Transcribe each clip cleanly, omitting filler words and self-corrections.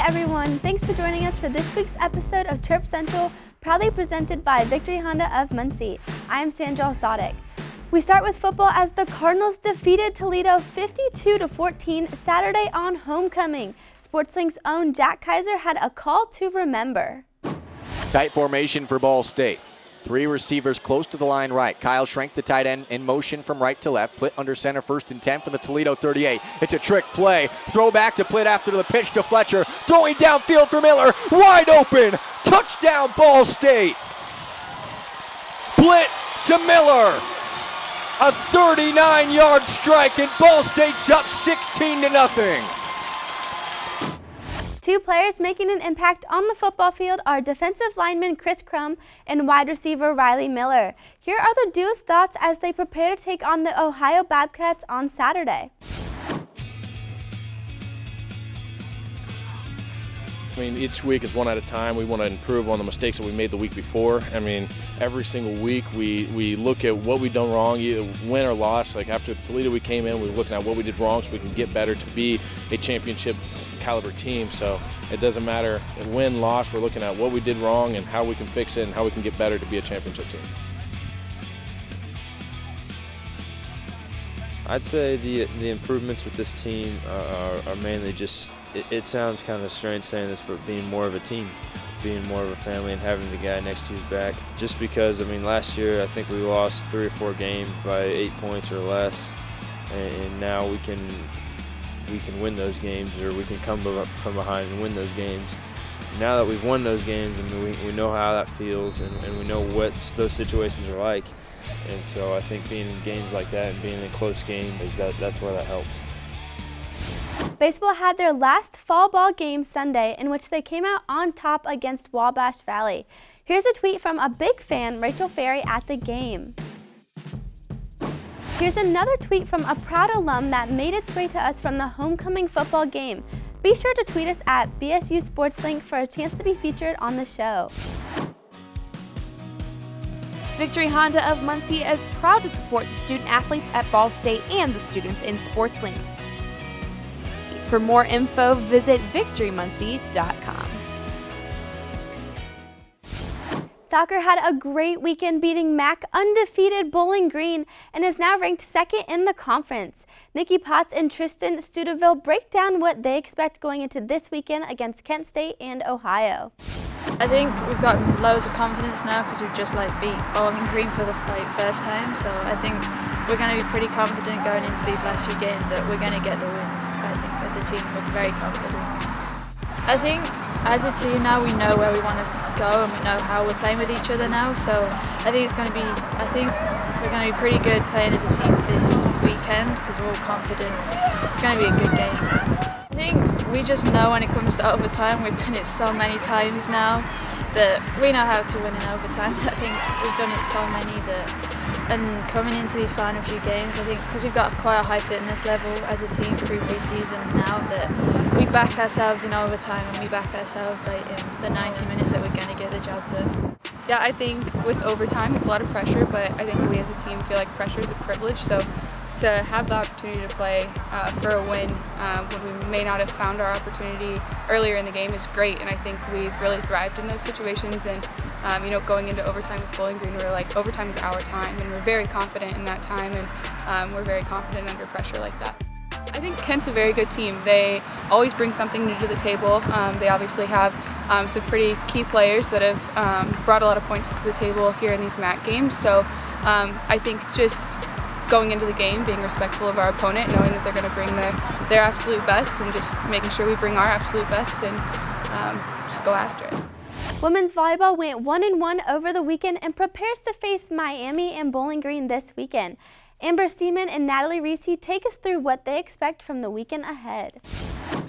everyone, thanks for joining us for this week's episode of Chirp Central, proudly presented by Victory Honda of Muncie. I am Sandra Elsadek. We start with football as the Cardinals defeated Toledo 52-14 Saturday on homecoming. SportsLink's own Jack Kaiser had a call to remember. Tight formation for Ball State. Three receivers close to the line right. Kyle Schrenk, the tight end, in motion from right to left. Plitt under center, 1st and 10 from the Toledo 38. It's a trick play. Throw back to Plitt after the pitch to Fletcher. Throwing downfield for Miller. Wide open. Touchdown, Ball State. Plitt to Miller. A 39-yard strike, and Ball State's up 16-0. Two players making an impact on the football field are defensive lineman Chris Crum and wide receiver Riley Miller. Here are the duo's thoughts as they prepare to take on the Ohio Bobcats on Saturday. I mean, each week is one at a time. We want to improve on the mistakes that we made the week before. I mean, every single week we look at what we've done wrong, either win or loss. Like after Toledo, we came in, we were looking at what we did wrong so we can get better to be a championship caliber team. So it doesn't matter win, loss, we're looking at what we did wrong and how we can fix it and how we can get better to be a championship team. I'd say the improvements with this team are mainly just, it sounds kind of strange saying this, but being more of a team, being more of a family and having the guy next to you's back. Just because, I mean, last year I think we lost 3 or 4 games by 8 points or less, and now we can win those games, or we can come up from behind and win those games. Now that we've won those games, I mean, we know how that feels, and we know what those situations are like. And so I think being in games like that and being in a close game, that's where that helps. Baseball had their last fall ball game Sunday, in which they came out on top against Wabash Valley. Here's a tweet from a big fan, Rachel Ferry, at the game. Here's another tweet from a proud alum that made its way to us from the homecoming football game. Be sure to tweet us at BSU SportsLink for a chance to be featured on the show. Victory Honda of Muncie is proud to support the student athletes at Ball State and the students in SportsLink. For more info, visit victorymuncie.com. Soccer had a great weekend beating MAC undefeated Bowling Green and is now ranked 2nd in the conference. Nicky Potts and Tristan Studeville break down what they expect going into this weekend against Kent State and Ohio. I think we've got loads of confidence now because we've just beat Bowling Green for the first time. So I think we're going to be pretty confident going into these last few games that we're going to get the wins. I think as a team we're very confident. I think as a team now we know where we want to go and we know how we're playing with each other now. So I think we're going to be pretty good playing as a team this weekend because we're all confident. It's going to be a good game. I think we just know when it comes to overtime, we've done it so many times now that we know how to win in overtime. I think we've done it so many and coming into these final few games, I think because we've got quite a high fitness level as a team through pre-season now that we back ourselves in overtime and we back ourselves in the 90 minutes that we're going to get the job done. Yeah, I think with overtime it's a lot of pressure, but I think we as a team feel like pressure is a privilege. So to have the opportunity to play for a win when we may not have found our opportunity earlier in the game is great, and I think we've really thrived in those situations. And going into overtime with Bowling Green, we're like, overtime is our time, and we're very confident in that time, and we're very confident under pressure like that. I think Kent's a very good team. They always bring something new to the table. They obviously have some pretty key players that have brought a lot of points to the table here in these MAC games. So I think just going into the game, being respectful of our opponent, knowing that they're going to bring their absolute best, and just making sure we bring our absolute best and just go after it. Women's volleyball went 1-1 over the weekend and prepares to face Miami and Bowling Green this weekend. Amber Seaman and Natalie Reese take us through what they expect from the weekend ahead.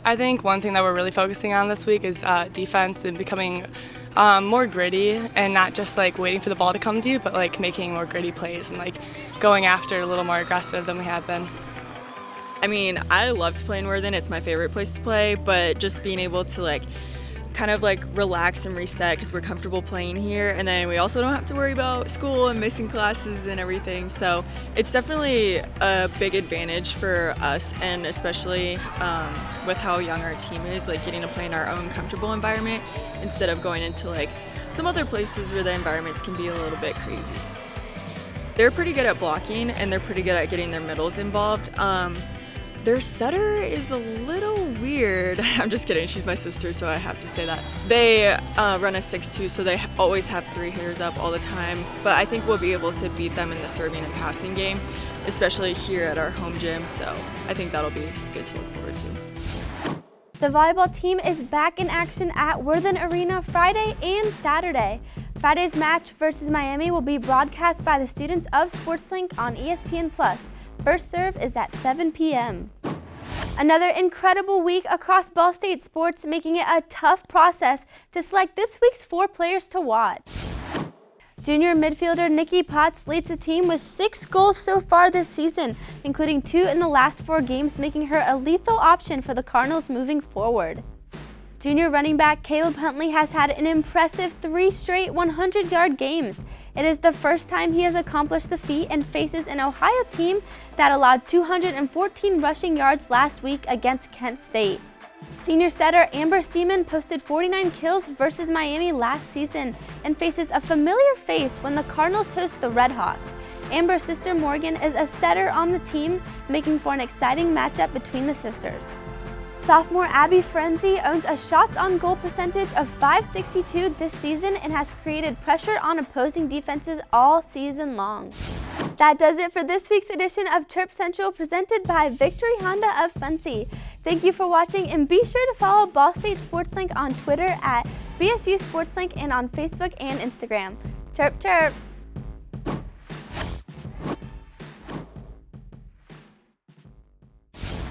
I think one thing that we're really focusing on this week is defense and becoming more gritty and not just waiting for the ball to come to you, but making more gritty plays and going after a little more aggressive than we have been. I mean, I love to play in Worthen. It's my favorite place to play, but just being able to kind of like relax and reset because we're comfortable playing here, and then we also don't have to worry about school and missing classes and everything. So it's definitely a big advantage for us, and especially with how young our team is, like getting to play in our own comfortable environment instead of going into like some other places where the environments can be a little bit crazy. They're pretty good at blocking, and they're pretty good at getting their middles involved. Their setter is a little weird. I'm just kidding, she's my sister, so I have to say that. They run a 6-2, so they always have 3 hitters up all the time. But I think we'll be able to beat them in the serving and passing game, especially here at our home gym, so I think that'll be good to look forward to. The volleyball team is back in action at Worthen Arena Friday and Saturday. Friday's match versus Miami will be broadcast by the students of SportsLink on ESPN+. First serve is at 7 p.m. Another incredible week across Ball State sports, making it a tough process to select this week's 4 players to watch. Junior midfielder Nicky Potts leads the team with 6 goals so far this season, including 2 in the last 4 games, making her a lethal option for the Cardinals moving forward. Junior running back Caleb Huntley has had an impressive 3 straight 100-yard games. It is the first time he has accomplished the feat and faces an Ohio team that allowed 214 rushing yards last week against Kent State. Senior setter Amber Seaman posted 49 kills versus Miami last season and faces a familiar face when the Cardinals host the Red Hawks. Amber's sister Morgan is a setter on the team, making for an exciting matchup between the sisters. Sophomore Abby Frenzy owns a shots on goal percentage of .562 this season and has created pressure on opposing defenses all season long. That does it for this week's edition of Chirp Central, presented by Victory Honda of Muncie. Thank you for watching, and be sure to follow Ball State SportsLink on Twitter at BSU SportsLink and on Facebook and Instagram. Chirp, chirp!